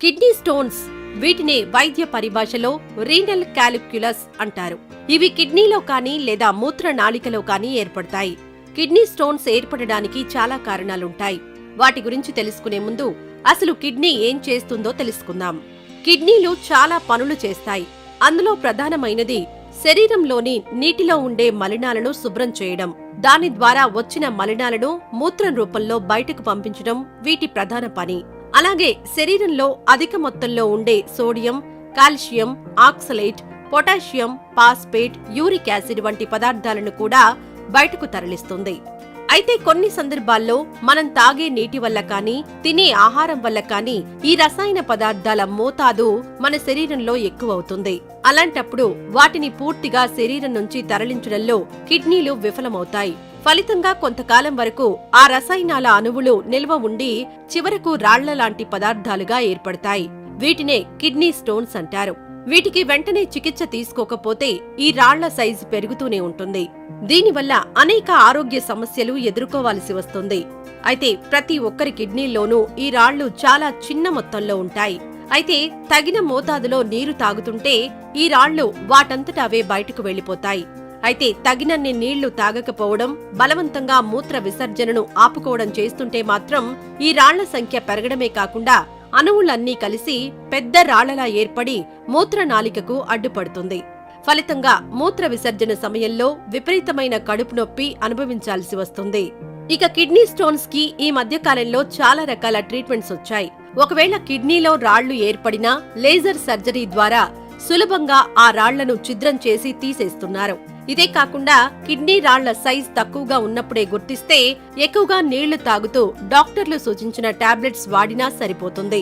Kidney stones, వీటిని వైద్య పరిభాషలో రీనల్ క్యాలిక్యులస్ అంటారు. ఇవి కిడ్నీలో కానీ లేదా మూత్రనాళికలో కానీ ఏర్పడతాయి. కిడ్నీ స్టోన్స్ ఏర్పడడానికి చాలా కారణాలుంటాయి. వాటి గురించి తెలుసుకునే ముందు అసలు కిడ్నీ ఏం చేస్తుందో తెలుసుకుందాం. కిడ్నీలు చాలా పనులు చేస్తాయి. అందులో ప్రధానమైనది శరీరంలోని నీటిలో ఉండే మలినాలను శుభ్రం చేయడం, దాని ద్వారా వచ్చిన మలినాలను మూత్రం రూపంలో బయటకు పంపించడం వీటి ప్రధాన పని. అలాగే శరీరంలో అధిక మొత్తంలో ఉండే sodium, calcium, oxalate, potassium, phosphate, uric acid వంటి పదార్థాలను కూడా బయటకు తరలిస్తుంది. అయితే కొన్ని సందర్భాల్లో మనం తాగే నీటి వల్ల కానీ, తినే ఆహారం వల్ల కానీ ఈ రసాయన పదార్థాల మోతాదు మన శరీరంలో ఎక్కువవుతుంది. అలాంటప్పుడు వాటిని పూర్తిగా శరీరం నుంచి తరలించడంలో కిడ్నీలు విఫలమవుతాయి. ఫలితంగా కొంతకాలం వరకు ఆ రసాయనాల అణువులు నిల్వ ఉండి చివరకు రాళ్ల లాంటి పదార్థాలుగా ఏర్పడతాయి. వీటినే కిడ్నీ స్టోన్స్ అంటారు. వీటికి వెంటనే చికిత్స తీసుకోకపోతే ఈ రాళ్ల సైజు పెరుగుతూనే ఉంటుంది. దీనివల్ల అనేక ఆరోగ్య సమస్యలు ఎదుర్కోవాల్సి వస్తుంది. అయితే ప్రతి ఒక్కరి కిడ్నీల్లోనూ ఈ రాళ్లు చాలా చిన్న మొత్తంలో ఉంటాయి. అయితే తగిన మోతాదులో నీరు తాగుతుంటే ఈ రాళ్లు వాటంతట అవే బయటకు వెళ్లిపోతాయి. అయితే తగినన్ని నీళ్లు తాగకపోవడం, బలవంతంగా మూత్ర విసర్జనను ఆపుకోవడం చేస్తుంటే మాత్రం ఈ రాళ్ల సంఖ్య పెరగడమే కాకుండా అణువులన్నీ కలిసి పెద్ద రాళ్లలా ఏర్పడి మూత్రనాళికకు అడ్డుపడుతుంది. ఫలితంగా మూత్ర విసర్జన సమయంలో విపరీతమైన కడుపు నొప్పి అనుభవించాల్సి వస్తుంది. ఇక కిడ్నీ స్టోన్స్ కి ఈ మధ్యకాలంలో చాలా రకాల ట్రీట్మెంట్స్ వచ్చాయి. ఒకవేళ కిడ్నీలో రాళ్లు ఏర్పడినా లేజర్ సర్జరీ ద్వారా సులభంగా ఆ రాళ్లను ఛిద్రం చేసి తీసేస్తున్నారు. ఇదే కాకుండా కిడ్నీ రాళ్ల సైజ్ తక్కువగా ఉన్నప్పుడే గుర్తిస్తే ఎక్కువగా నీళ్లు తాగుతూ డాక్టర్లు సూచించిన టాబ్లెట్స్ వాడినా సరిపోతుంది.